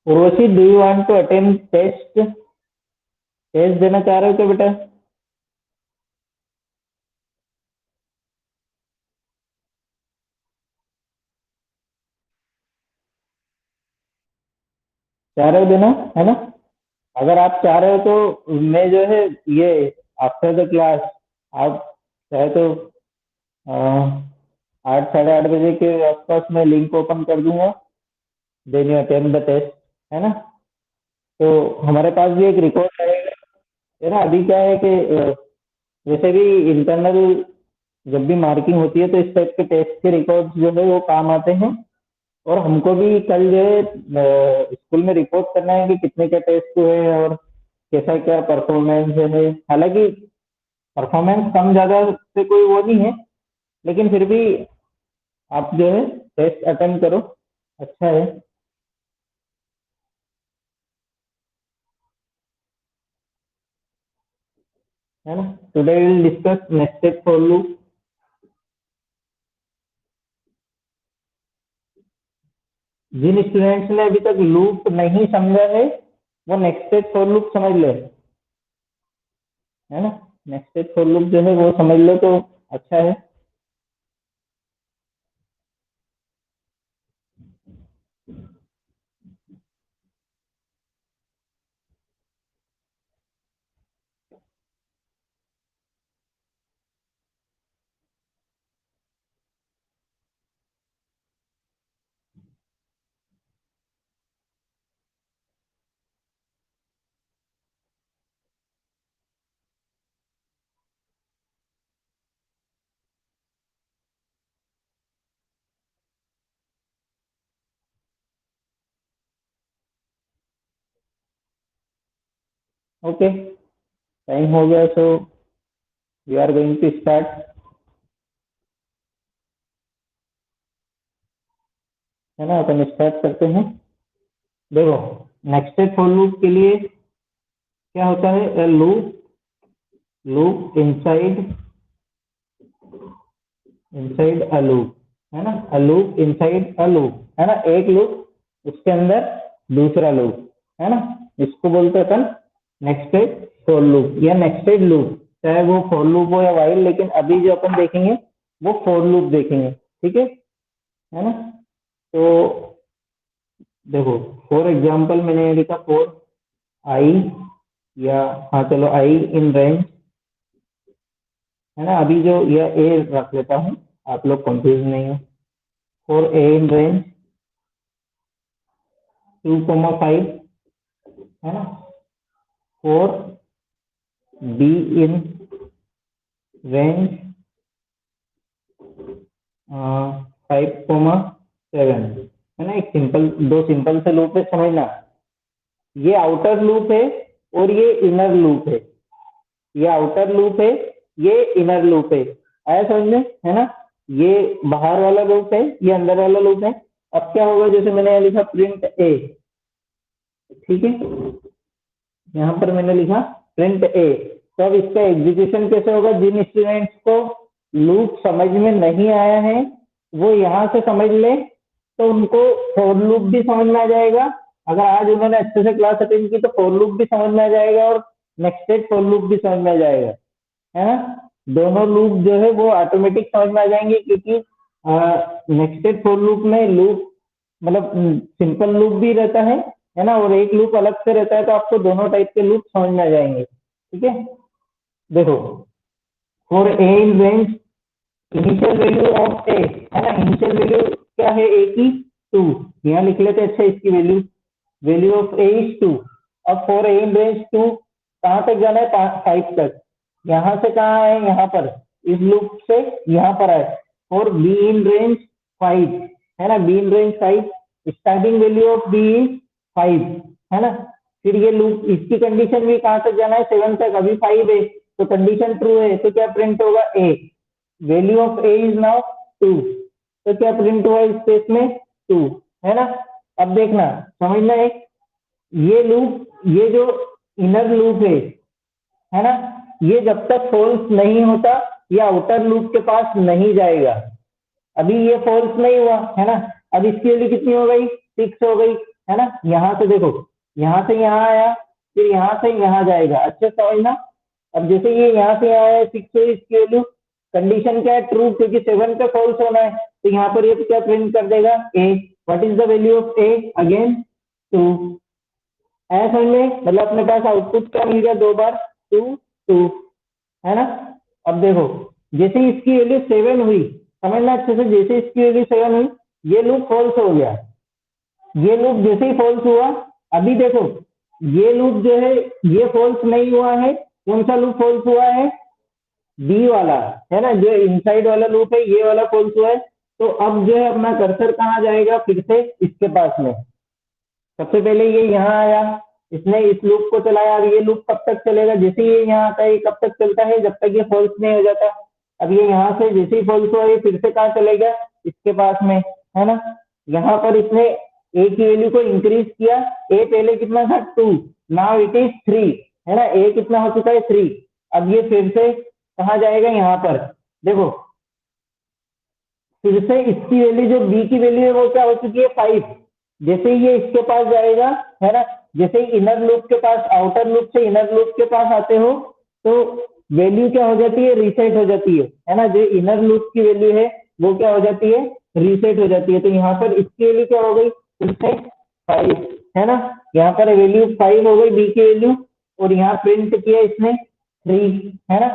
Urvashi, do you want to attend test? Test देना चाह रहे हो क्या बेटा? चाह रहे हो देना, है ना? अगर आप चाह रहे हो तो मैं जो है ये आफ्टर द क्लास आप चाहे तो 8 साढ़े 8 बजे के आसपास मैं लिंक ओपन कर दूंगा। Then you attempt the test, है ना? तो हमारे पास भी एक रिकॉर्ड रहेगा, है ना? अभी क्या है कि जैसे भी इंटरनल जब भी मार्किंग होती है तो इस टाइप के टेस्ट के रिकॉर्ड जो है वो काम आते हैं। और हमको भी कल जो है स्कूल में रिपोर्ट करना है कि कितने क्या टेस्ट हुए हैं और कैसा क्या परफॉर्मेंस है। हालांकि परफॉर्मेंस कम ज्यादा से कोई वो नहीं है, लेकिन फिर भी आप जो है टेस्ट अटेंड करो, अच्छा है ना? Today will discuss nested for loop. जिन स्टूडेंट्स ने अभी तक लूप नहीं समझा है वो नेक्स्टेड फॉर लूप समझ ले, है ना? नेक्स्टेड फॉर लूप जो है वो समझ लो तो अच्छा है। ओके, टाइम हो गया, so we are going to start, है ना? अपन स्टार्ट करते हैं। देखो, नेक्स्टेड फॉर लूप के लिए क्या होता है? Loop loop inside inside a loop, है ना? A loop inside a loop, है ना? एक लूप उसके अंदर दूसरा लूप, है ना? इसको बोलते हैं अपन नेक्स्टेड फॉर लूप या नेक्स्टेड लूप, चाहे वो फॉर लूप हो या वाइल, लेकिन अभी जो अपन देखेंगे वो फॉर लूप देखेंगे, ठीक है ना? तो देखो, फॉर एग्जाम्पल मैंने ये लिखा फॉर आई, या हाँ चलो आई इन रेंज, है ना? अभी जो यह ए रख लेता हूँ, आप लोग कंफ्यूज नहीं हो। फॉर ए इन रेंज 2,5, है ना? फॉर बी इन रेंज 5,7 है ना, एक सिंपल, दो सिंपल से लूप है, समझना। ये आउटर लूप है और ये इनर लूप है, ये आउटर लूप है, ये इनर लूप है, आया समझ में, है ना। ये बाहर वाला लूप है, ये अंदर वाला लूप है। अब क्या होगा, जैसे मैंने यहाँ लिखा प्रिंट ए, ठीक है, यहाँ पर मैंने लिखा प्रिंट ए। तो अब इसका एग्जीक्यूशन कैसे होगा, जिन स्टूडेंट्स को लूप समझ में नहीं आया है वो यहाँ से समझ ले, तो उनको फॉर लूप भी समझ में आ जाएगा। अगर आज उन्होंने अच्छे से क्लास अटेंड की तो फॉर लूप भी समझ में आ जाएगा और नेक्स्टेड फॉर लूप भी समझ में आ जाएगा, है ना। दोनों लूप जो है वो ऑटोमेटिक समझ में आ जाएंगे, क्योंकि नेक्स्टेड फॉर लूप में लूप मतलब सिंपल लूप भी रहता है ना, और एक लूप अलग से रहता है, तो आपको दोनों टाइप के लूप समझ में आ जाएंगे, ठीक है। देखो, for a in range, initial value of a, है ना, इनिशियल वैल्यू क्या है ए की, 2, यहाँ लिख लेते हैं। अच्छा, इसकी value, value of a is 2। अब फॉर ए इन रेंज 2 कहाँ तक जाना है, 5 तक। यहाँ से कहाँ है, यहाँ पर, इस लूप से यहाँ पर आए। और बी इन रेंज 5, है ना, b in range 5, starting value of b is 5, है ना। फिर ये लूप, इसकी कंडीशन भी कहाँ तक जाना है, 7 तक, अभी 5 है, तो कंडीशन ट्रू है, तो क्या प्रिंट होगा, a, value of a is now 2, तो क्या प्रिंट हुआ इस केस में, 2, है ना। अब देखना, समझना है, ये लूप, ये जो इनर लूप है ना, ये जब तक फॉल्स नहीं होता ये आउटर लूप के पास नहीं जाएगा। अभी ये फॉल्स नहीं हुआ, है ना। अब इसकी वैल्यू कितनी हो गई, 6 हो गई, है ना। यहाँ से देखो, यहाँ से यहाँ आया, फिर यहाँ से यहाँ जाएगा, अच्छे समझना। अब जैसे ये यहाँ से यहाँ आया 6 हुई, इसकी वैल्यू, कंडीशन क्या है, ट्रू, क्योंकि 7 पे फॉल्स होना है, तो यहाँ पर ये क्या प्रिंट कर देगा, a. What is the value of a, again 2। ऐसा समझ में, मतलब अपने पास आउटपुट क्या मिल गया, दो बार 2 2, है ना। अब देखो, जैसे ही इसकी वैल्यू 7 हुई, समझना अच्छे से, जैसे इसकी वैल्यू 7 हुई, ये लूप फॉल्स हो गया। ये लूप जैसे ही फॉल्स हुआ, अभी देखो, ये लूप जो है ये फॉल्स नहीं हुआ है, कौन सा लूप फॉल्स हुआ है, बी वाला, है ना, जो इनसाइड वाला लूप है, ये वाला फॉल्स हुआ है। तो अब जो है अपना कर्सर कहाँ जाएगा, फिर से इसके पास में। सबसे पहले ये यहाँ आया, इसने इस लूप को चलाया, अब ये लूप कब तक चलेगा, जैसे ये यहाँ आता है, ये कब तक चलता है, जब तक ये फॉल्स नहीं हो जाता। अब ये यहाँ से जैसे ही फॉल्स हुआ, ये फिर से कहाँ चलेगा, इसके पास में, है ना। यहाँ पर इसने ए की वैल्यू को इंक्रीज किया, ए पहले कितना था, 2, नाउ इट इज 3, है ना, ए कितना हो चुका है, 3। अब ये फिर से कहाँ जाएगा, यहाँ पर देखो, फिर से इसकी वैल्यू, जो बी की वैल्यू है वो क्या हो चुकी है, 5। जैसे ही ये इसके पास जाएगा, है ना, जैसे ही इनर लूप के पास, आउटर लूप से इनर लूप के पास आते हो, तो वैल्यू क्या हो जाती है, रीसेट हो जाती है ना। जो इनर लूप की वैल्यू है वो क्या हो जाती है, रीसेट हो जाती है। तो यहाँ पर इसकी वैल्यू क्या हो गई, फिर से 5, है ना। यहाँ पर वैल्यू 5 हो गई बी की वैल्यू, और यहाँ प्रिंट किया इसने 3, है ना।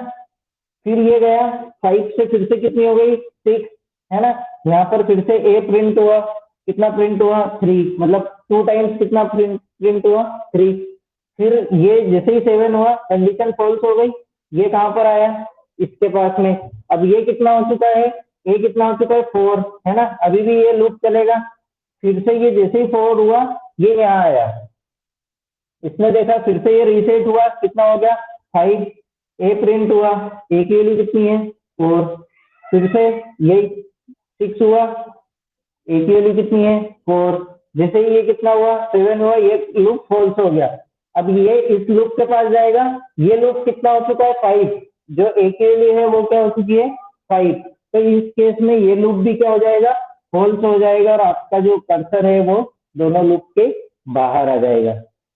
फिर ये गया 5 से, फिर से कितनी हो गई, 6, है ना। यहाँ पर फिर से ए प्रिंट हुआ, कितना प्रिंट हुआ, 3, मतलब 2 टाइम्स कितना प्रिंट प्रिंट हुआ, 3। फिर ये जैसे ही 7 हुआ, कंडीशन फॉल्स हो गई, ये कहाँ पर आया, इसके पास में। अब ये कितना हो चुका है, ये कितना हो चुका है, 4, है ना। अभी भी ये लूप चलेगा, फिर से ये जैसे ही 4 हुआ, ये यहाँ आया, इसने देखा, फिर से ये रीसेट हुआ, कितना हो गया, 5, ए प्रिंट हुआ, ए की वैल्यू कितनी है, 4। फिर से ये 6 हुआ, ए की वैल्यू कितनी है, 4। जैसे ही ये कितना हुआ, 7 हुआ, ये लूप फॉल्स हो गया। अब ये इस लूप के पास जाएगा, ये लूप कितना हो चुका है, 5, जो ए की वैल्यू है वो क्या हो चुकी है, 5। तो इस केस में ये लूप भी क्या हो जाएगा, फॉल्स हो जाएगा, और आपका जो कर्सर है वो दोनों लूप के बाहर आ जाएगा।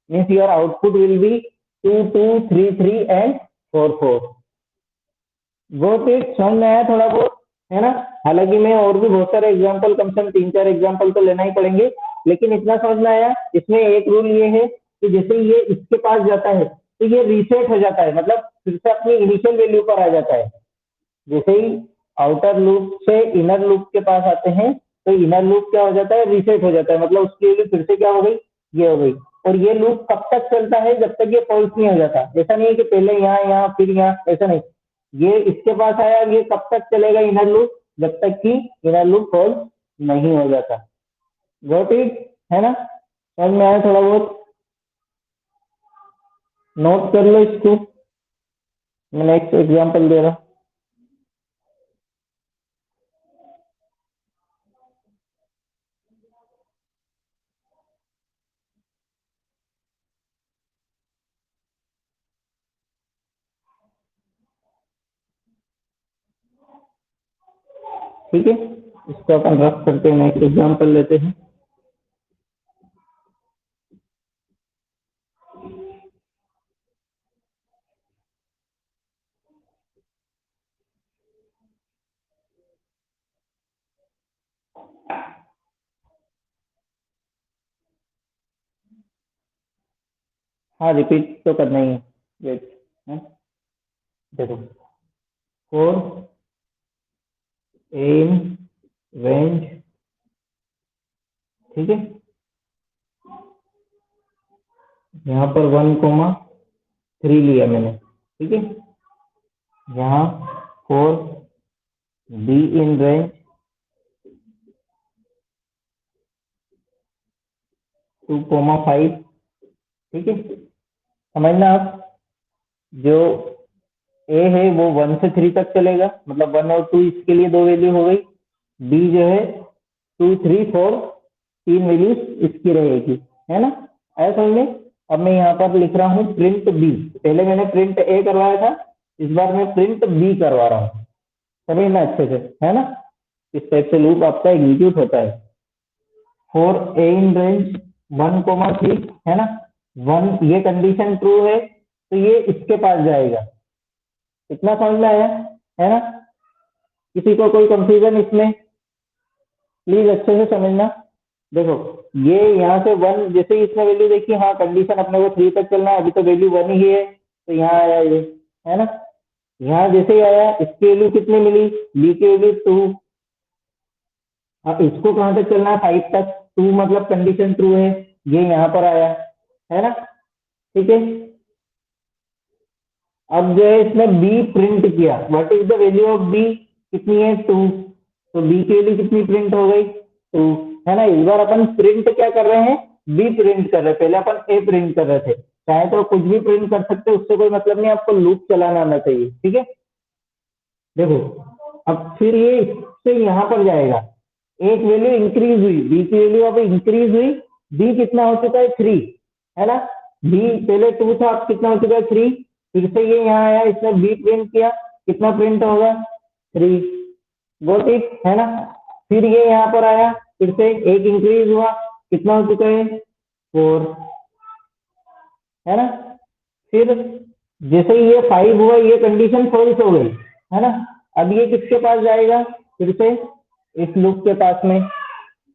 Means your output will be 2 2 3 3 and 4 4। बहुत ही समझ में आया थोड़ा बहुत, है ना। हालांकि मैं और भी बहुत सारे एग्जांपल, कम से कम 3 4 एग्जांपल तो लेना ही पड़ेंगे, लेकिन इतना समझ में आया। इसमें एक रूल ये है कि जैसे ये इसके पास जाता है तो ये रीसेट हो जाता है, मतलब फिर से अपनी इनिशियल वैल्यू पर आ जाता है। जैसे ही आउटर लूप से इनर लूप के पास आते हैं, तो इनर लूप क्या हो जाता है, रीसेट हो जाता है, मतलब उसकी वैल्यू फिर से क्या हो गई, ये हो गई। और ये लूप कब तक चलता है, जब तक ये फॉल्स नहीं हो जाता। ऐसा नहीं है कि पहले यहाँ यहाँ फिर यहाँ, ऐसा नहीं। ये इसके पास आया, ये कब तक चलेगा इनर लूप, जब तक कि इनर लूप फॉल्स नहीं हो जाता। गॉट इट, है ना? समझ में आया? थोड़ा बहुत नोट कर लो इसको, मैं नेक्स्ट एग्जाम्पल दे रहा हूँ। ठीक है, इसको अपन रफ करते हैं, एक एग्जाम्पल लेते हैं। हाँ, रिपीट तो करना ही है। वेट, देखो, फोर इन रेंज, ठीक है, यहाँ पर 1,3 लिया मैंने, ठीक है। यहाँ फोर बी इन रेंज 2,5, ठीक है। समझना आप, जो ए है वो 1 से 3 तक चलेगा, मतलब 1 और 2 इसके लिए दो वैल्यू हो गई। बी जो है 2, 3, 4 तीन वैल्यूज इसकी रहेगी, है ना? ऐसा समझ में? अब मैं यहाँ पर लिख रहा हूँ प्रिंट बी। पहले मैंने प्रिंट ए करवाया था, इस बार मैं प्रिंट बी करवा रहा हूँ। समझना अच्छे से, है ना? इस टाइप से लूप आपका एग्जीक्यूट होता है। फॉर ए इन रेंज 1,3, है ना? 1 ये कंडीशन ट्रू है तो ये इसके पास जाएगा। इतना समझ में आया, है ना? किसी को कोई कंफ्यूजन इसमें? प्लीज अच्छे से समझना। देखो, ये यहाँ से 1, जैसे ही इसने वैल्यू देखी, हाँ कंडीशन अपने को 3 तक चलना है, अभी तो वैल्यू 1 ही है, तो यहाँ आया ये, है ना? यहाँ जैसे ही आया, इसकी वैल्यू कितनी मिली? बी की वैल्यू 2। अब इसको कहाँ तक चलना है? 5 तक। 2 मतलब कंडीशन ट्रू है, ये यहाँ पर आया, है ना? ठीक है। अब जो है इसने बी प्रिंट किया, what is the value of b? कितनी है? 2। तो बी की वैल्यू कितनी प्रिंट हो गई? 2, है ना? इस बार अपन प्रिंट क्या कर रहे हैं? बी प्रिंट कर रहे हैं, पहले अपन ए प्रिंट कर रहे थे। चाहे तो कुछ भी प्रिंट कर सकते, उससे कोई मतलब नहीं, आपको लूप चलाना आना चाहिए, ठीक है। देखो, अब फिर ये इससे यहाँ पर जाएगा, एक वैल्यू इंक्रीज हुई, बी की वैल्यू अब इंक्रीज हुई। बी कितना हो चुका है? 3, है ना? बी पहले 2 था, अब कितना हो चुका है? 3। फिर से ये यहाँ आया, इसने बी प्रिंट किया, कितना प्रिंट होगा? 3। गॉट इट, है ना? फिर ये यहाँ पर आया, फिर से एक इंक्रीज हुआ, कितना हो चुका है? 4, है ना? फिर जैसे ही ये 5 हुआ, ये कंडीशन फॉल्स हो गई, है ना? अब ये किसके पास जाएगा? फिर से इस लूप के पास में।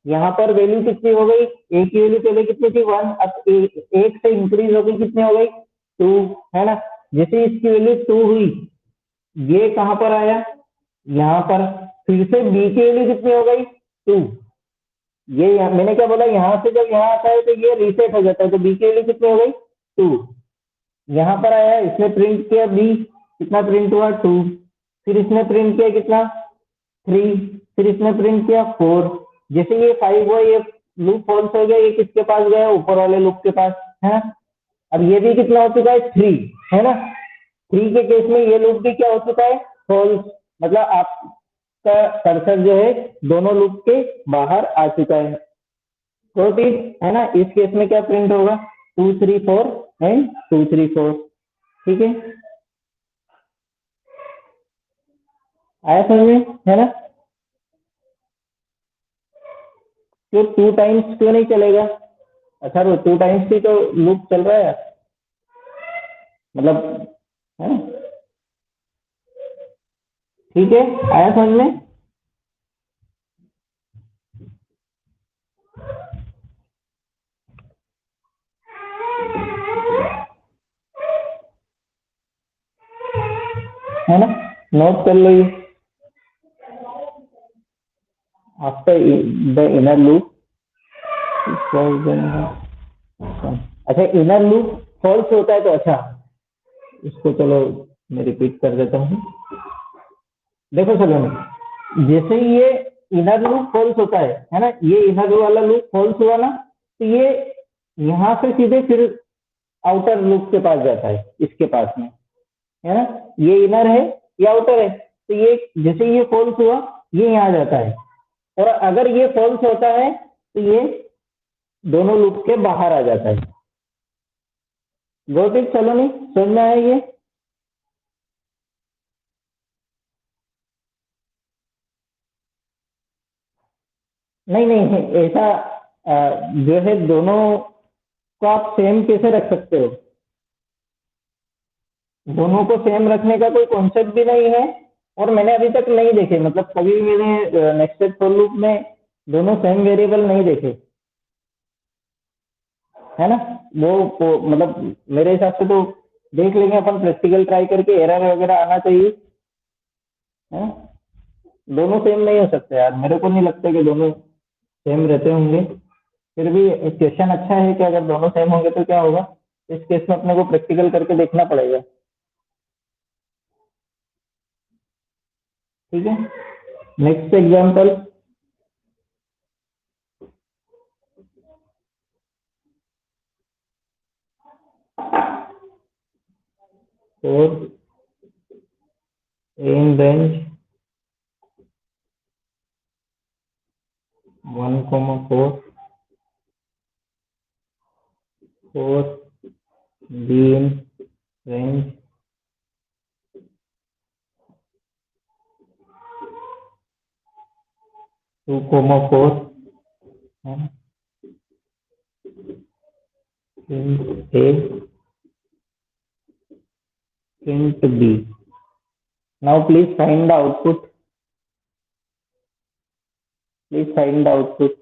यहाँ पर वैल्यू कितनी हो गई? ए की वैल्यू पहले कितनी थी? 1, अब एक से इंक्रीज हो गई, कितनी हो गई? 2, है ना? जैसे इसकी वैल्यू 2 हुई, ये कहाँ पर आया? यहाँ पर। फिर से बी की वैल्यू कितनी हो गई? 2। ये मैंने क्या बोला, यहाँ से जब यहाँ आता है तो ये रीसेट हो जाता है, तो बी की वैल्यू कितनी हो गई? 2। यहाँ पर आया, इसने प्रिंट किया बी, कितना प्रिंट हुआ? 2। फिर इसने प्रिंट किया कितना? 3। फिर इसने प्रिंट किया 4। जैसे ये 5 हुआ, ये लूप फॉल्स हो गया, ये किसके पास गया? ऊपर वाले लूप के पास, है। अब ये भी कितना हो चुका है? 3, है ना? 3 के केस में ये लूप भी क्या हो चुका है? फॉल्स। मतलब आपका कर्सर जो है दोनों लूप के बाहर आ चुका है। तो ठीक है ना? इस केस में क्या प्रिंट होगा? 2, 3, 4 एंड 2, 3, 4, ठीक है। आया समझ में, है ना? क्यों 2 टाइम्स क्यों नहीं चलेगा? अच्छा, वो 2 टाइम्स ही तो लूप चल रहा है, मतलब, है ना? ठीक है, आया समझ में? है ना? नोट कर लो ये। आफ्टर द इनर लूप, अच्छा, इनर लूप फॉल्स होता है तो अच्छा, इसको चलो मैं रिपीट कर देता हूँ। देखो चलो, जैसे ही ये इनर लूप फॉल्स होता है ना, ये इनर वाला लूप फॉल्स हुआ ना, तो ये यहाँ से सीधे फिर आउटर लूप के पास जाता है, इसके पास में, है ना। ये इनर है, ये आउटर है, तो ये जैसे ये फॉल्स हुआ, ये यहाँ जाता है। और अगर ये फॉल्स होता है तो ये दोनों लूप के बाहर आ जाता है। गॉट इट चलो, नहीं समझ में आया ये? नहीं नहीं, ऐसा जो है दोनों को आप सेम कैसे रख सकते हो? दोनों को सेम रखने का कोई कॉन्सेप्ट भी नहीं है, और मैंने अभी तक नहीं देखे, मतलब कभी भी मैंने नेक्स्टेड फॉर लूप में दोनों सेम वेरिएबल नहीं देखे, है ना। मतलब मेरे हिसाब से तो देख लेंगे अपन, प्रैक्टिकल ट्राई करके, एरर वगैरह आना चाहिए, है ना। दोनों सेम नहीं हो सकते यार, मेरे को नहीं लगता कि दोनों सेम रहते होंगे। फिर भी क्वेश्चन अच्छा है कि अगर दोनों सेम होंगे तो क्या होगा, इस केस में अपने को प्रैक्टिकल करके देखना पड़ेगा। ठीक है, next example. 4 in range 1, 4, 4 b in range 2, 4, है ना, int a, int b। Now please find the output. Please find the output.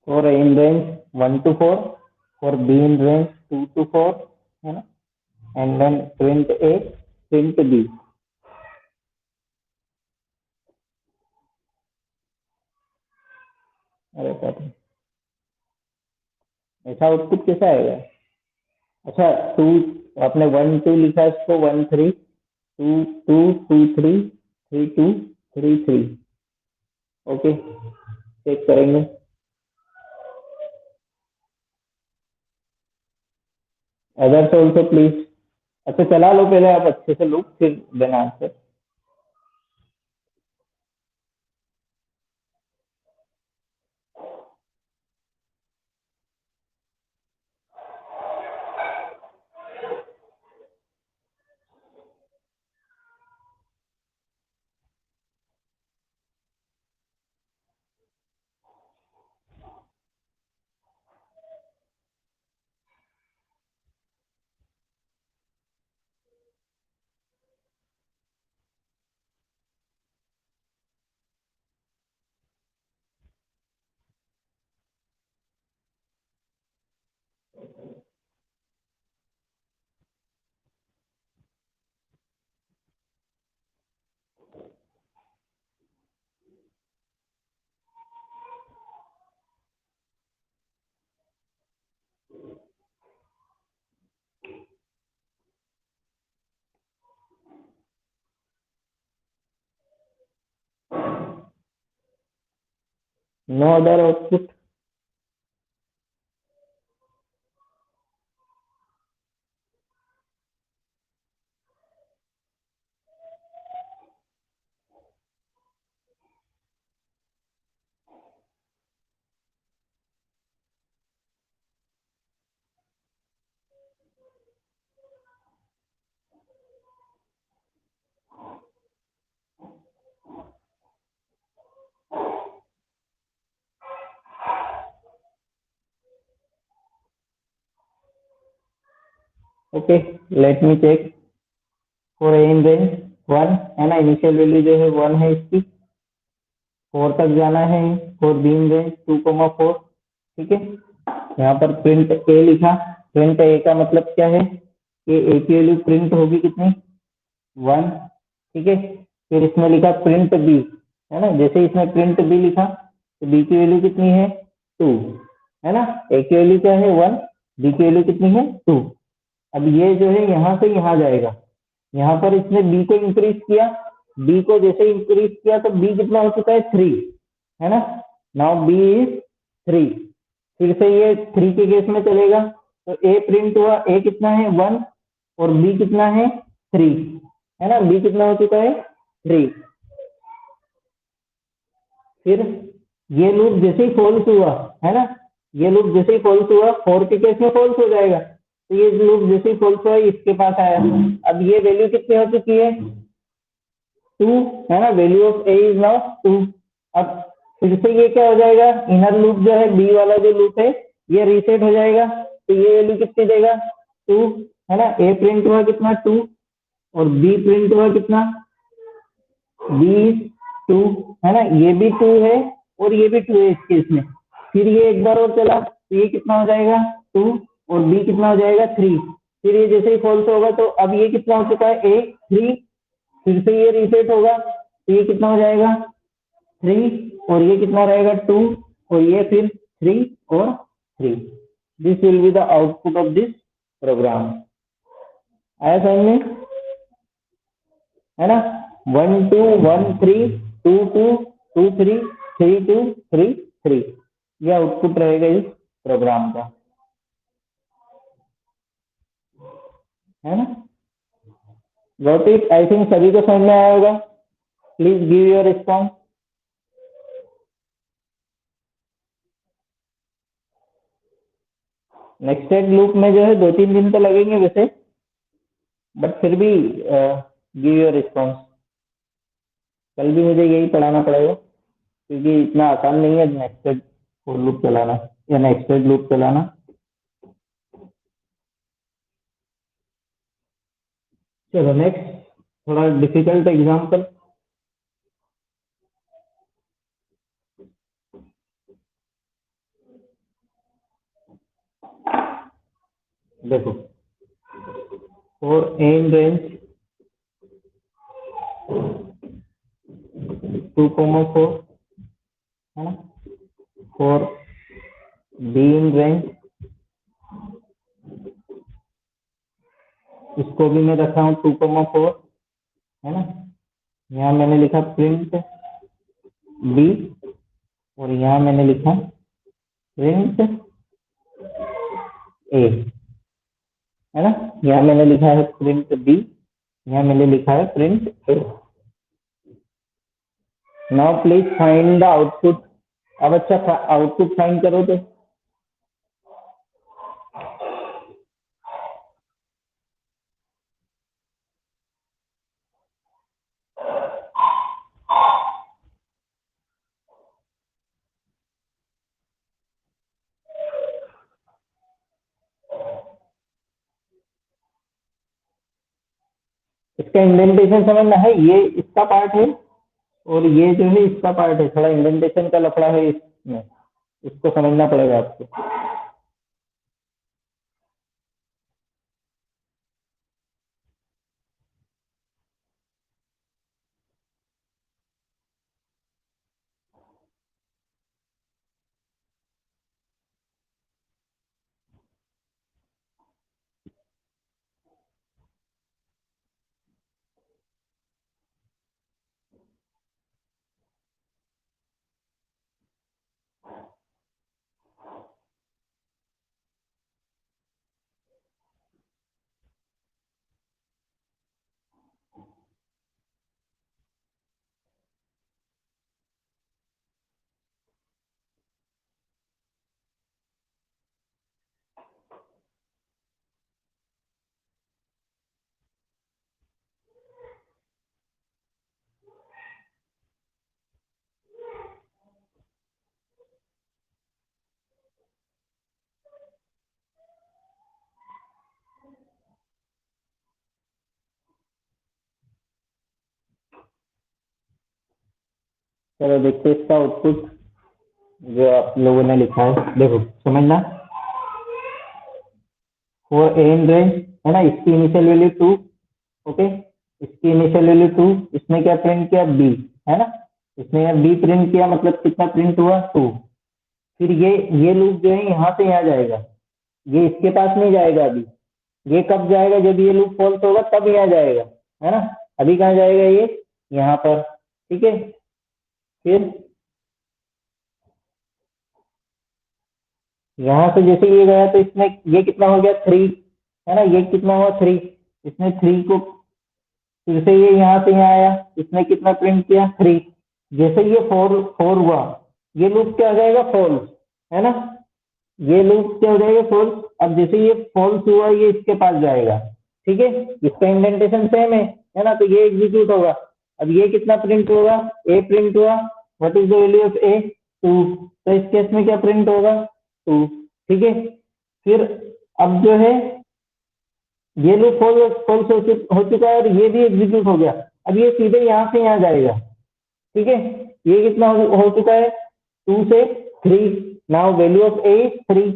For a in range 1 to 4, for b in range 2 to 4, है ना, and then print a, print b। अरे sir, ऐसा output कैसा आएगा? अच्छा, to, आपने 1 2 लिखा है, इसको 1 3, 2 2 2 3, 3 2 3 3। ओके, चेक करेंगे। Others also please. अच्छा चला लो पहले आप अच्छे से लूप, फिर देना answer. No other output. Okay, let me check. For a in range 1, है ना, इनिशियल वैल्यू जो है 1 है इसकी, 4 तक जाना है, फॉर बी इन रेंज 2,4। ठीक है, यहाँ पर प्रिंट ए लिखा। प्रिंट ए का मतलब क्या है कि ए की वैल्यू प्रिंट होगी कितनी, 1। ठीक है, फिर इसमें लिखा प्रिंट बी, है ना, जैसे इसमें प्रिंट बी लिखा तो बी की वैल्यू कितनी है, 2, है ना। ए की वैल्यू क्या है, 1, बी की वैल्यू कितनी है, 2। अब ये जो है यहाँ से यहाँ जाएगा, यहाँ पर इसने बी को इंक्रीज किया, बी को जैसे इंक्रीज किया तो बी कितना हो चुका है, 3, है ना। Now b is 3। फिर से ये 3 के केस में चलेगा, तो ए प्रिंट हुआ, ए कितना है, 1, और बी कितना है, 3, है ना, बी कितना हो चुका है, 3। फिर ये लूप जैसे ही फॉल्स हुआ, है ना, ये लूप जैसे ही फॉल्स हुआ, 4 के केस में फॉल्स हो जाएगा, तो ये लूप जैसे ही फॉल्स हुआ इसके पास आया। अब ये वैल्यू कितनी हो चुकी है, 2, है ना, value of a is now 2। अब फिर से ये क्या हो जाएगा, इनर लूप जो है बी वाला जो लूप है ये रीसेट हो जाएगा, तो ये वैल्यू कितनी देगा, 2, है ना। ए प्रिंट हुआ कितना, 2, और बी प्रिंट हुआ कितना, बी 2, है ना, ये भी 2 है और ये भी 2 है इस केस में। फिर ये एक बार और चला तो ये कितना हो जाएगा, 2, और बी कितना हो जाएगा, 3। फिर ये जैसे ही फॉल्स होगा तो अब ये कितना हो चुका है, ए 3। फिर से ये रीसेट होगा तो ये कितना हो जाएगा, 3, और ये कितना रहेगा, 2, और ये फिर 3 और 3। This will be the output of this program. आया समझ में, है ना, 1 2 1 3 2 2 2 3 3 2 3 3, ये आउटपुट रहेगा इस प्रोग्राम का, है ना। गॉट इट, आई थिंक सभी को समझ में आया होगा। Please give your response. Nested loop में जो है 2-3 दिन तो लगेंगे वैसे, बट फिर भी गिव योर रिस्पॉन्स। कल भी मुझे यही पढ़ाना पड़ेगा क्योंकि इतना आसान नहीं है नेक्स्टेड फॉर लूप चलाना या नेक्स्टेड लूप चलाना। चलो नेक्स्ट, थोड़ा डिफिकल्ट एग्जाम्पल देखो। फॉर ए इन रेंज 2,4, है ना, फॉर बी इन रेंज, इसको भी मैं रखा हूँ 2,4, है ना। यहाँ मैंने लिखा प्रिंट बी, और यहाँ मैंने लिखा प्रिंट ए, है ना। यहाँ मैंने लिखा है प्रिंट बी, यहाँ मैंने लिखा है print A. Now please find the output. अब अच्छा आउटपुट फाइंड करो तो। इसका इंडेंटेशन समझना है, ये इसका पार्ट है और ये जो है इसका पार्ट है, थोड़ा इंडेंटेशन का लफड़ा है इसमें, इसको समझना पड़ेगा आपको। चलो देखते हैं इसका आउटपुट जो आप लोगों ने लिखा है। देखो समझना, फॉर ए इन रेंज, है ना, इसकी इनिशियल वैल्यू 2। ओके, इसकी इनिशियल वैल्यू 2, इसने क्या प्रिंट किया, बी, है ना। इसने यहाँ बी प्रिंट किया, मतलब कितना प्रिंट हुआ, 2। फिर ये लूप जो है यहाँ से यहाँ जाएगा, ये इसके पास नहीं जाएगा अभी। ये कब जाएगा, जब ये लूप फॉल्स होगा तब यहाँ जाएगा, है ना। अभी कहाँ जाएगा, ये यहाँ पर। ठीक है, फिर यहाँ से जैसे ये गया तो इसमें ये कितना हो गया, 3, है ना। ये कितना हुआ, 3। इसने 3 को फिर से ये यहाँ से यहाँ आया, इसने कितना प्रिंट किया, 3। जैसे ये 4 हुआ, ये लूप क्या हो जाएगा, फॉल्स, है ना। ये लूप क्या हो जाएगा, फॉल्स। अब जैसे ये फॉल्स हुआ, ये इसके पास जाएगा। ठीक है, इसका इंडेंटेशन सेम है ना, तो ये एग्जीक्यूट होगा। अब ये कितना प्रिंट होगा, ए प्रिंट हुआ। What is the value of a, 2। तो इस केस में क्या प्रिंट होगा, 2। ठीक है, फिर अब जो है ये लूप फॉल्स हो चुका है और ये भी एग्जीक्यूट हो गया। अब ये सीधे यहाँ से यहाँ जाएगा। ठीक है, ये कितना हो चुका है, 2 से 3। Now value of a is 3।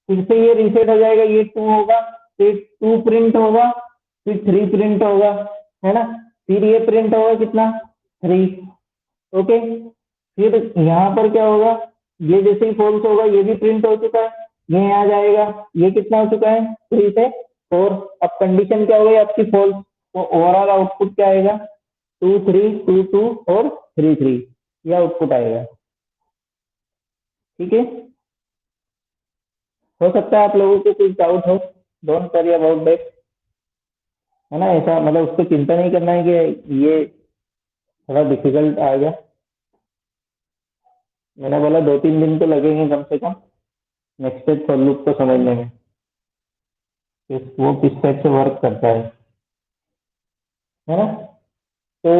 फिर से ये रीसेट हो जाएगा, ये 2 होगा, फिर 2 प्रिंट होगा, फिर 3 प्रिंट होगा, है ना। फिर ये प्रिंट होगा कितना, 3। ओके, फिर यहाँ पर क्या होगा, ये जैसे ही फॉल्स होगा ये भी प्रिंट हो चुका है, ये यहाँ जाएगा। ये कितना हो चुका है, 3 से 4। अब कंडीशन क्या हो गई आपकी, फॉल्स। तो ओवरऑल आउटपुट क्या आएगा, 2 3 2 2 और 3 3, ये आउटपुट आएगा। ठीक है, हो सकता है आप लोगों को कुछ डाउट हो, डोंट वरी अबाउट दैट, है ना। ऐसा मतलब उसको चिंता नहीं करना है कि ये थोड़ा डिफिकल्ट आ गया। मैंने बोला 2 3 दिन तो लगेंगे कम से कम नेक्स्ट स्टेप फॉर लूप को समझने में, वो किस टाइप से वर्क करता है ना। तो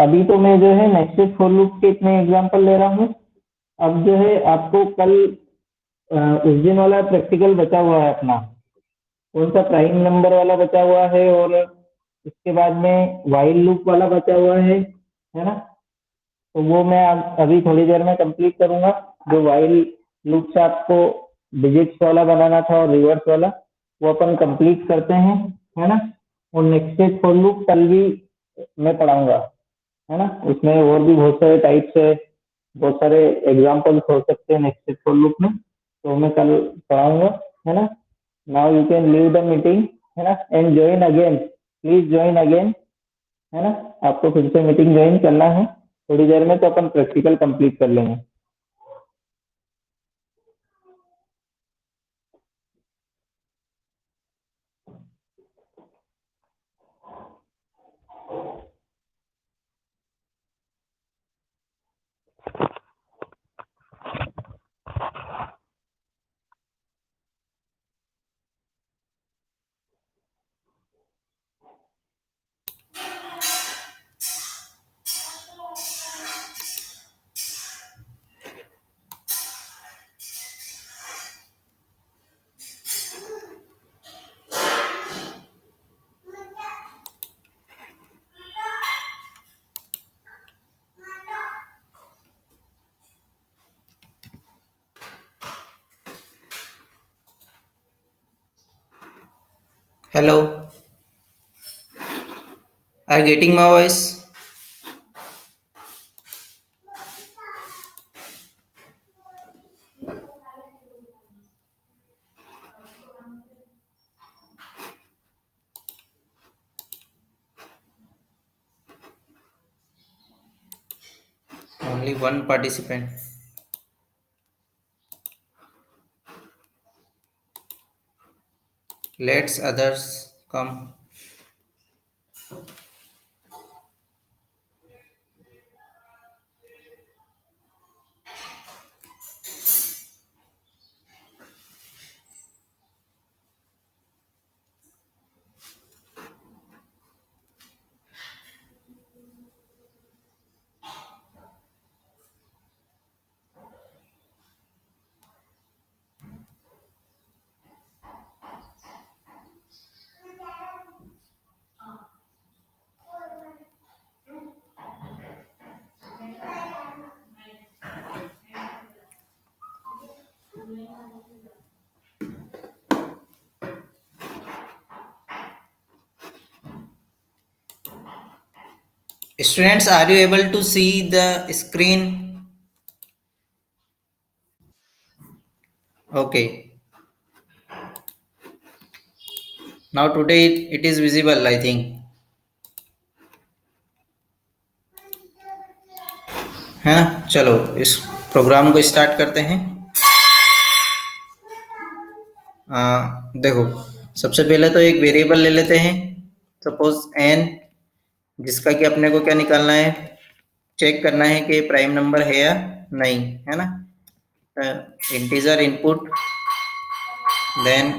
अभी तो मैं जो है नेक्स्ट स्टेप फॉर लूप के इतने एग्जांपल ले रहा हूँ। अब जो है आपको कल उस दिन वाला प्रैक्टिकल बचा हुआ है अपना, कौन सा, प्राइम नंबर वाला बचा हुआ है, और इसके बाद में वाइल लूप वाला बचा हुआ है ना। तो वो मैं अभी थोड़ी देर में कंप्लीट करूंगा। जो वाइल लूप से आपको डिजिट्स वाला बनाना था और रिवर्स वाला, वो अपन कंप्लीट करते हैं, है ना। और नेक्स्ट स्टेज फॉर लूप कल भी मैं पढ़ाऊंगा, है ना। उसमें और भी बहुत सारे टाइप्स है, बहुत सारे एग्जाम्पल्स हो सकते हैं नेक्स्ट स्टेज फॉर लूप में, तो मैं कल पढ़ाऊंगा, है ना। Now you can leave the meeting, है ना, and join again, please join again, है ना। आपको फिर से मीटिंग ज्वाइन करना है थोड़ी देर में, तो अपन प्रैक्टिकल कंप्लीट कर लेंगे। Hello, are you getting my voice? Only one participant. Let's others come. Students, are you able to see the screen? Okay. Now today it is visible, I think. है ना? चलो इस प्रोग्राम को start करते हैं। देखो, सबसे पहले तो एक वेरिएबल ले लेते हैं, सपोज n, जिसका कि अपने को क्या निकालना है, चेक करना है कि प्राइम नंबर है या नहीं, है ना? Integer input, then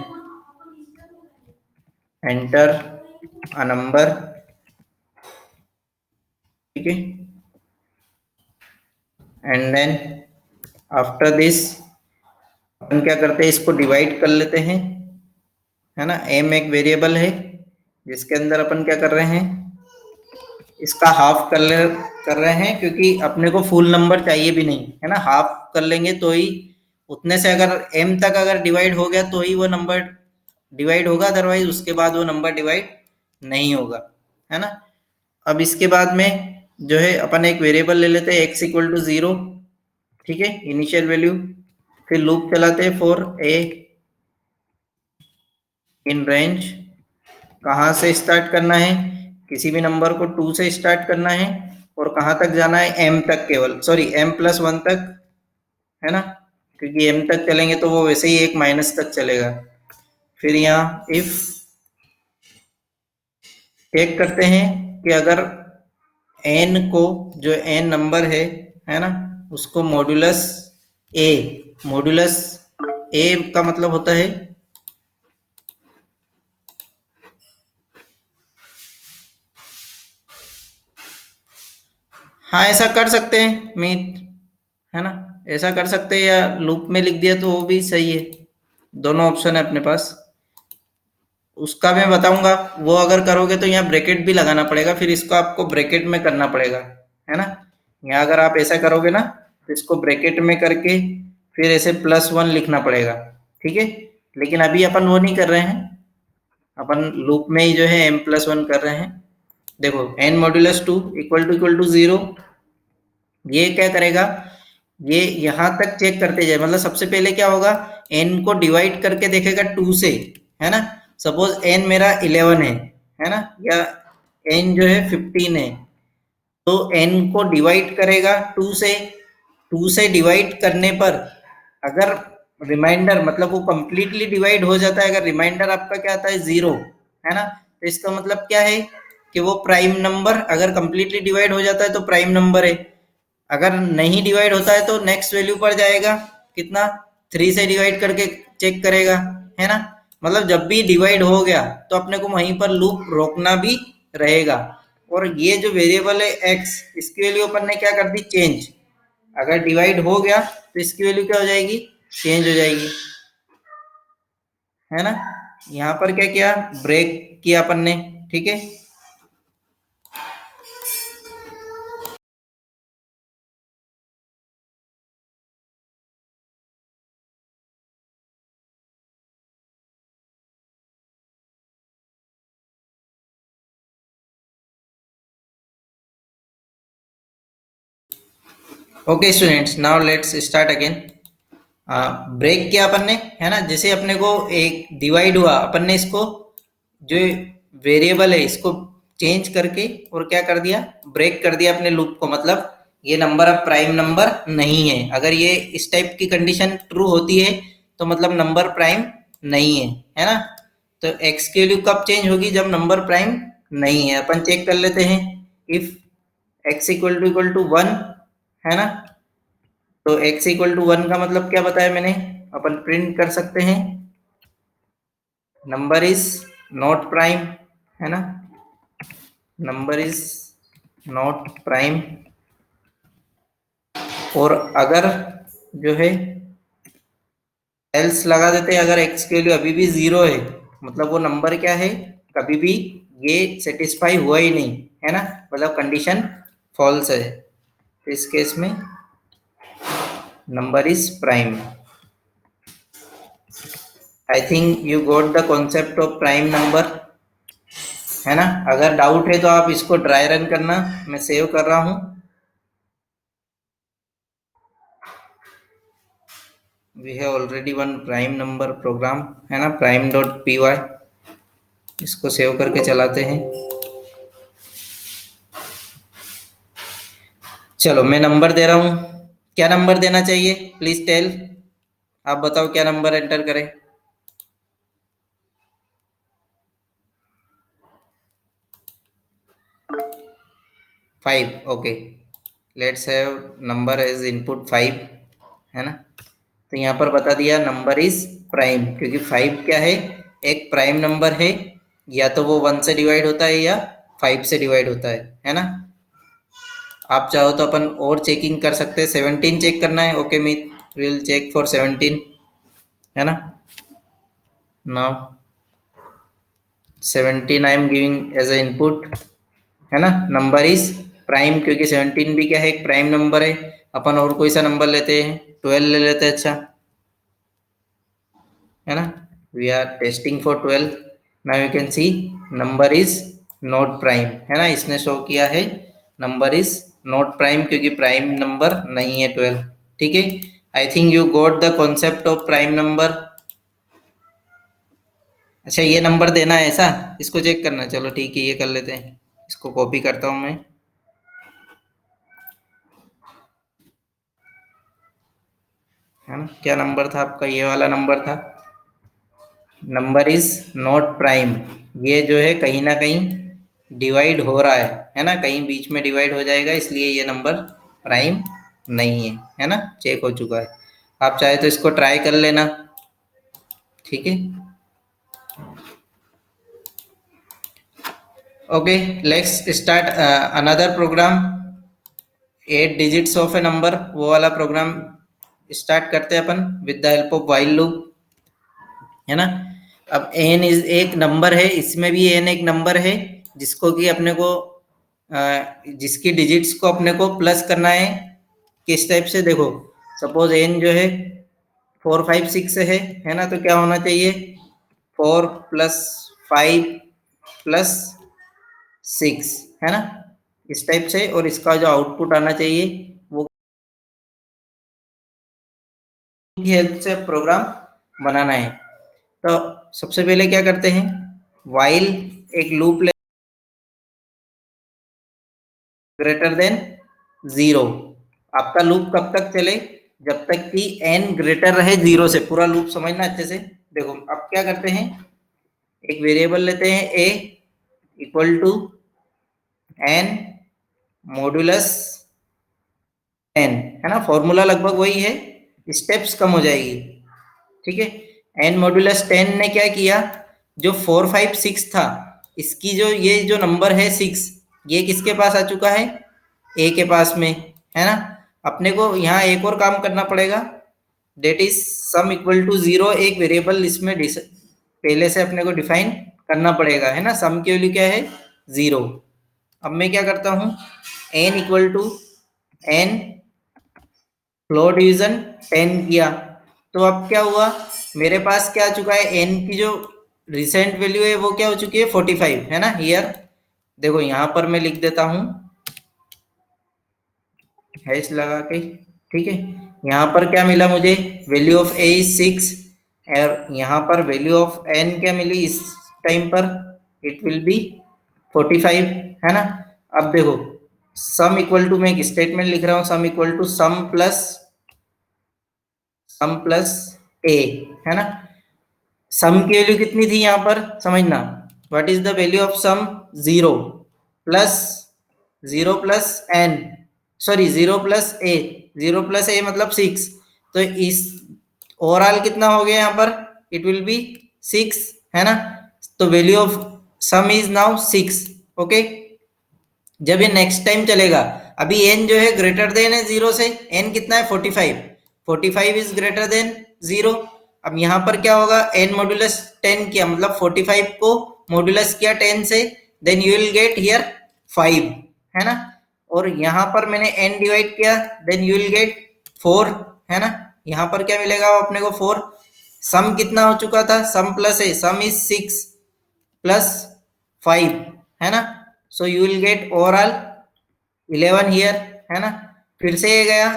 enter a number, ठीक है, एंड देन आफ्टर दिस अपन क्या करते हैं, इसको डिवाइड कर लेते हैं, है ना? m एक वेरिएबल है जिसके अंदर अपन क्या कर रहे हैं, इसका हाफ कर रहे हैं, क्योंकि अपने को फुल नंबर चाहिए भी नहीं, है ना? हाफ कर लेंगे तो ही उतने से, अगर m तक अगर डिवाइड हो गया तो ही वो नंबर डिवाइड होगा, अदरवाइज उसके बाद वो नंबर डिवाइड नहीं होगा, है ना? अब इसके बाद में जो है अपन एक वेरिएबल ले लेते हैं x इक्वल टू 0, ठीक है, इनिशियल वैल्यू, फिर लूप चलाते हैं फॉर a इन रेंज, कहाँ से स्टार्ट करना है, किसी भी नंबर को 2 से स्टार्ट करना है, और कहाँ तक जाना है, m तक, केवल सॉरी m+1 तक, है ना? क्योंकि m तक चलेंगे तो वो वैसे ही एक माइनस तक चलेगा। फिर यहाँ इफ चेक करते हैं कि अगर n को, जो n नंबर है ना, उसको मॉड्यूलस a का मतलब होता है, हाँ ऐसा कर सकते हैं मीत, है ना? ऐसा कर सकते हैं, या लूप में लिख दिया तो वो भी सही है, दोनों ऑप्शन है अपने पास। उसका मैं बताऊंगा, वो अगर करोगे तो यहाँ ब्रैकेट भी लगाना पड़ेगा, फिर इसको आपको ब्रैकेट में करना पड़ेगा, है ना? यहाँ अगर आप ऐसा करोगे ना तो इसको ब्रैकेट में करके फिर ऐसे +1 लिखना पड़ेगा, ठीक है? लेकिन अभी अपन वो नहीं कर रहे हैं, अपन लूप में ही जो है m+1 कर रहे हैं। देखो n मॉड्यूलस 2 इक्वल टू 0, ये क्या करेगा, ये यहाँ तक चेक करते जाए, मतलब सबसे पहले क्या होगा, n को डिवाइड करके देखेगा 2 से, है ना? सपोज n मेरा 11 है ना, या n जो है 15 है, तो n को डिवाइड करेगा 2 से, 2 से डिवाइड करने पर अगर रिमाइंडर, मतलब वो कंप्लीटली डिवाइड हो जाता है, अगर रिमाइंडर आपका क्या आता है 0, है ना, तो इसका मतलब क्या है कि वो प्राइम नंबर, अगर कंप्लीटली डिवाइड हो जाता है तो प्राइम नंबर है, अगर नहीं डिवाइड होता है तो नेक्स्ट वैल्यू पर जाएगा, कितना, 3 से डिवाइड करके चेक करेगा, है ना? मतलब जब भी डिवाइड हो गया तो अपने को वहीं पर लूप रोकना भी रहेगा। और ये जो वेरिएबल है x, इसकी वैल्यू अपन ने क्या कर दी, चेंज, अगर डिवाइड हो गया तो इसकी वैल्यू क्या हो जाएगी, चेंज हो जाएगी, है ना? यहाँ पर क्या किया, ब्रेक किया अपन ने, ठीक है? Okay students, now let's start again. Break किया अपन ने, है ना? जैसे अपने को एक डिवाइड हुआ, अपन ने इसको जो वेरिएबल है इसको चेंज करके और क्या कर दिया, ब्रेक कर दिया अपने लूप को, मतलब ये नंबर अब प्राइम नंबर नहीं है। अगर ये इस टाइप की कंडीशन ट्रू होती है तो मतलब नंबर प्राइम नहीं है ना? तो x की वैल्यू कब चेंज होगी, जब नंबर प्राइम नहीं है। अपन चेक कर लेते हैं, इफ x इक्वल टू 1, है ना, तो x इक्वल टू 1 का मतलब क्या बताया मैंने, अपन प्रिंट कर सकते हैं नंबर इज नॉट प्राइम, है ना, नंबर इज नॉट प्राइम। और अगर जो है एल्स लगा देते हैं, अगर x की वैल्यू अभी भी 0 है, मतलब वो नंबर क्या है, कभी भी ये सेटिस्फाई हुआ ही नहीं, है ना, मतलब कंडीशन फॉल्स है, तो इस केस में number is prime. I think you got the concept of prime number. है ना। अगर डाउट है तो आप इसको ड्राई रन करना, मैं सेव कर रहा हूं। We have already one prime number program, है ना, prime.py। इसको सेव करके चलाते हैं। चलो मैं नंबर दे रहा हूं, क्या नंबर देना चाहिए प्लीज टेल। आप बताओ क्या नंबर एंटर करें। 5, okay. Let's have number as input 5, है ना। तो यहाँ पर बता दिया नंबर इज प्राइम, क्योंकि 5 क्या है, एक प्राइम नंबर है। या तो वो 1 से डिवाइड होता है या 5 से डिवाइड होता है ना। आप चाहो तो अपन और चेकिंग कर सकते हैं। 17 चेक करना है, okay Meet will check for 17, है ना। Now 17 I am giving as a input, है ना। नंबर इज प्राइम, क्योंकि 17 भी क्या है, एक प्राइम नंबर है। अपन और कोई सा नंबर लेते हैं, 12 ले लेते हैं, अच्छा, है ना। We are testing for 12। Now you can see number is not prime, है ना। इसने शो किया है नंबर इज नॉट प्राइम, क्योंकि प्राइम नंबर नहीं है 12। ठीक है, I think you got the concept of prime number. अच्छा, ये नंबर देना है ऐसा, इसको चेक करना। चलो ठीक है, ये कर लेते हैं। इसको कॉपी करता हूं मैं, है ना। क्या नंबर था आपका, ये वाला नंबर था। नंबर इज नॉट प्राइम, ये जो है कहीं ना कहीं डिवाइड हो रहा है ना, कहीं बीच में डिवाइड हो जाएगा, इसलिए ये नंबर प्राइम नहीं है ना। चेक हो चुका है। आप चाहे तो इसको ट्राई कर लेना, ठीक है। Okay, let's start another program, 8 digits of a number, वो वाला प्रोग्राम स्टार्ट करते हैं अपन with the help of while loop, है ना। अब एन इज एक नंबर है, इसमें भी एन एक नंबर है, जिसको कि अपने को जिसकी डिजिट्स को अपने को प्लस करना है। किस टाइप से, देखो सपोज एन जो है 4 5 6 है ना। तो क्या होना चाहिए, 4 + 5 + 6, है ना, इस टाइप से। और इसका जो आउटपुट आना चाहिए वो की हेल्प से प्रोग्राम बनाना है। तो सबसे पहले क्या करते हैं, वाइल एक लूप ले ग्रेटर देन 0। आपका लूप कब तक चले, जब तक कि n ग्रेटर रहे 0 से। पूरा लूप समझना अच्छे से। देखो अब क्या करते हैं, एक वेरिएबल लेते हैं a equal to n modulus 10, है ना। फॉर्मूला लगभग वही है, स्टेप्स कम हो जाएगी, ठीक है। n मॉड्यूलस 10 ने क्या किया, जो 4 5 6 था, इसकी जो ये जो नंबर है 6, ये किसके पास आ चुका है, a के पास में, है ना। अपने को यहाँ एक और काम करना पड़ेगा, that is sum equal to 0। एक वेरिएबल इसमें पहले से अपने को डिफाइन करना पड़ेगा, है ना। सम की वैल्यू क्या है, 0। अब मैं क्या करता हूँ, n equal to n floor division 10 किया, तो अब क्या हुआ, मेरे पास क्या आ चुका है, n की जो रिसेंट वैल्यू है वो क्या हो चुकी है, 45, है ना। हियर देखो, यहां पर मैं लिख देता हूं हैश लगा के, ठीक है। यहाँ पर क्या मिला मुझे, वैल्यू ऑफ a इज 6, और यहाँ पर वैल्यू ऑफ n क्या मिली इस टाइम पर, इट विल बी 45, है ना। अब देखो, सम इक्वल टू, मैं एक स्टेटमेंट लिख रहा हूँ, sum equal to sum plus a, है ना। सम की वैल्यू कितनी थी यहाँ पर, समझना, what is the value of sum, 0 plus 0 plus n, sorry 0 plus a, 0 plus a मतलब 6। तो इस ओवरऑल कितना हो गया यहाँ पर, इट विल बी 6, है ना। तो value of some is now 6, okay. जब ये नेक्स्ट टाइम चलेगा, अभी n जो है ग्रेटर देन है 0 से, n कितना है 45, 45 इज ग्रेटर देन 0। अब यहाँ पर क्या होगा, n मॉड्यूलस 10 किया, मतलब 45 को मॉड्यूलस किया 10 से, then you will get here 5, है ना। और यहाँ पर मैंने n डिवाइड किया, देन यू विल गेट 4, है ना। यहाँ पर क्या मिलेगा अपने को, 4। सम कितना हो चुका था, सम प्लस है, सम इज 6 प्लस 5, है ना। So you will get overall 11 here, है ना। फिर से ये गया,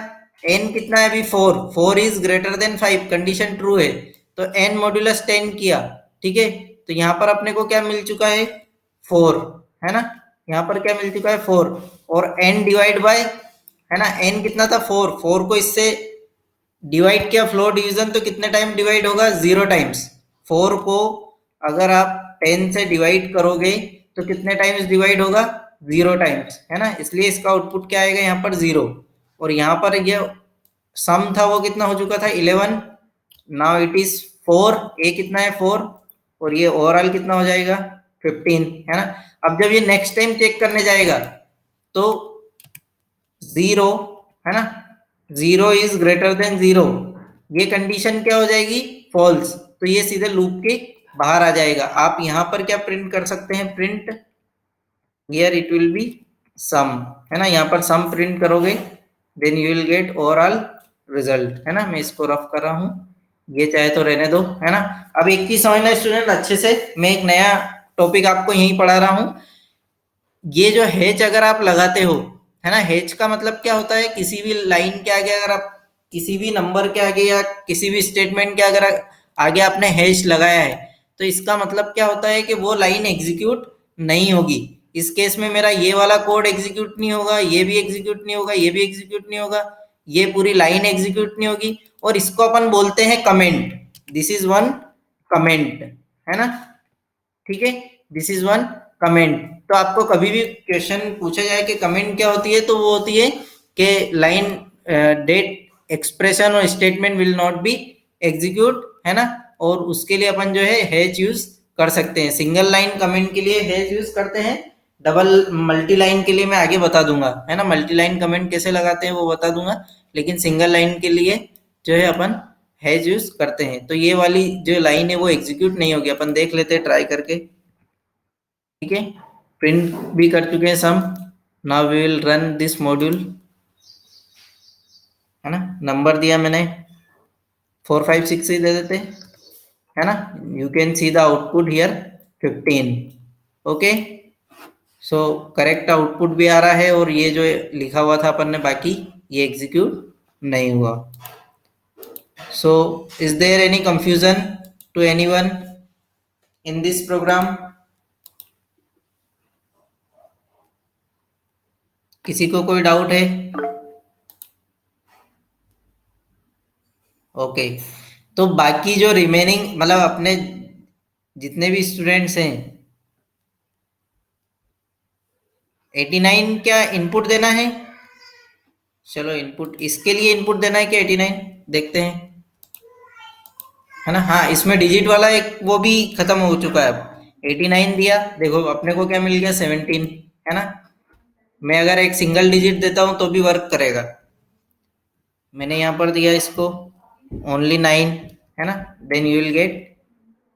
n कितना है अभी 4, 4 is greater than 5, condition true है, तो n मॉड्यूलस 10 किया, ठीक है। तो यहाँ पर अपने को क्या मिल चुका है 4, है ना। यहाँ पर क्या मिल चुका है 4, और n डिवाइड बाय, है ना, n कितना था 4, 4 को इससे डिवाइड किया, फ्लोर डिवीजन, तो कितने टाइम डिवाइड होगा 0 टाइम्स। 4 को अगर आप 10 से डिवाइड करोगे तो कितने टाइम्स डिवाइड होगा 0 टाइम्स, है ना। इसलिए इसका आउटपुट क्या आएगा यहाँ पर 0, और यहाँ पर ये सम था वो कितना हो चुका था 11, नाउ इट इज 4, ए कितना है 4, और ये ओवरऑल कितना हो जाएगा 15, है ना। अब जब ये नेक्स्ट टाइम चेक करने जाएगा तो 0, है ना, 0 इज ग्रेटर देन 0, ये कंडीशन क्या हो जाएगी फॉल्स, तो ये सीधे लूप के बाहर आ जाएगा। आप यहां पर क्या प्रिंट कर सकते हैं, print here it will be sum, है ना। यहाँ पर सम प्रिंट करोगे then you will get overall result, है ना। मैं इसको रफ कर रहा हूं, ये चाहे तो रहने दो, है ना। अब एक चीज समझना स्टूडेंट अच्छे से, मैं एक नया टॉपिक आपको यहीं पढ़ा रहा हूं। ये जो हेज अगर आप लगाते हो, है ना, हेज का मतलब क्या होता है, किसी भी लाइन के आगे अगर आप किसी भी नंबर के आगे या किसी भी स्टेटमेंट के अगर आगे आपने हेज लगाया है, तो इसका मतलब क्या होता है कि वो लाइन एग्जीक्यूट नहीं होगी। इस केस में मेरा ये वाला कोड एग्जीक्यूट नहीं होगा, ये भी एग्जीक्यूट नहीं होगा, ये भी एग्जीक्यूट नहीं होगा, ये पूरी लाइन एग्जीक्यूट नहीं होगी, और इसको अपन बोलते हैं comment. This is one comment, है ना, ठीक है, दिस इज वन कमेंट। तो आपको कभी भी क्वेश्चन पूछा जाए कि कमेंट क्या होती है, तो वो होती है कि लाइन डेट एक्सप्रेशन और statement will not be execute, है ना। और उसके लिए अपन जो है हैश यूज कर सकते हैं। सिंगल लाइन कमेंट के लिए हैश यूज करते हैं, डबल मल्टी लाइन के लिए मैं आगे बता दूंगा, है ना। मल्टी लाइन कमेंट कैसे लगाते हैं वो बता दूंगा, लेकिन सिंगल लाइन के लिए जो है अपन हैज यूज करते हैं। तो ये वाली जो लाइन है वो एग्जीक्यूट नहीं होगी, अपन देख लेते हैं ट्राई करके, ठीक है। प्रिंट भी कर चुके हैं sum, now we will run this module, है ना। नंबर दिया मैंने 4 5 6 ही दे देते, है ना। You can see the output here 15, okay. So correct output भी आ रहा है, और ये जो लिखा हुआ था अपन ने बाकी, ये एग्जीक्यूट नहीं हुआ। So is there any confusion to anyone in this program? किसी को कोई डाउट है? ओके, तो बाकी जो रिमेनिंग मतलब अपने जितने भी स्टूडेंट्स हैं, 89 क्या इनपुट देना है? चलो इनपुट, इसके लिए इनपुट देना है कि 89 देखते हैं, है ना। हाँ, इसमें डिजिट वाला एक वो भी खत्म हो चुका है। अब 89 दिया, देखो अपने को क्या मिल गया 17, है ना। मैं अगर एक सिंगल डिजिट देता हूं तो भी वर्क करेगा। मैंने यहाँ पर दिया इसको ओनली 9, है ना, देन यू विल गेट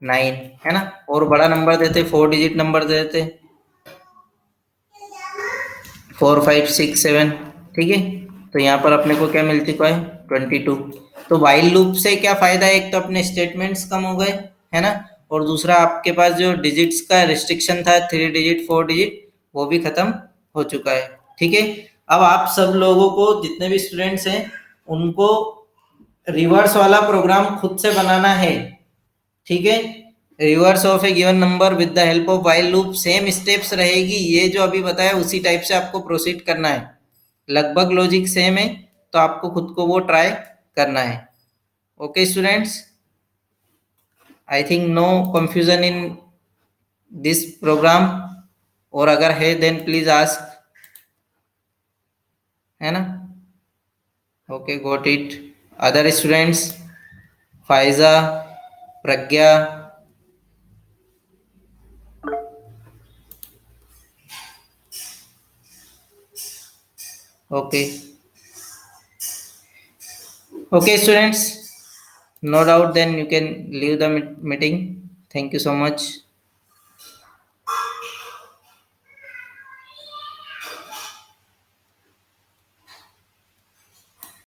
9, है ना। और बड़ा नंबर देते, 4 डिजिट नंबर देते, 4 5 6 7, ठीक है। तो यहाँ पर अपने को क्या मिल चुका है 22। तो वाइल लूप से क्या फायदा है, एक तो अपने स्टेटमेंट्स कम हो गए, है ना, और दूसरा आपके पास जो डिजिट्स का रिस्ट्रिक्शन था 3 डिजिट 4 डिजिट, वो भी खत्म हो चुका है, ठीक है। अब आप सब लोगों को, जितने भी स्टूडेंट्स हैं, उनको रिवर्स वाला प्रोग्राम खुद से बनाना है, ठीक है। Reverse of A given number with the help of while loop, same steps रहेगी, ये जो अभी बताया उसी टाइप से आपको प्रोसीड करना है, लगभग लॉजिक सेम है, तो आपको खुद को वो ट्राई करना है। Okay students, I think no confusion in this program, और अगर है देन प्लीज आस्क, है ना। Okay, got it. Other students, Faiza, Pragya, okay, okay students, no doubt then you can leave the meeting. Thank you so much.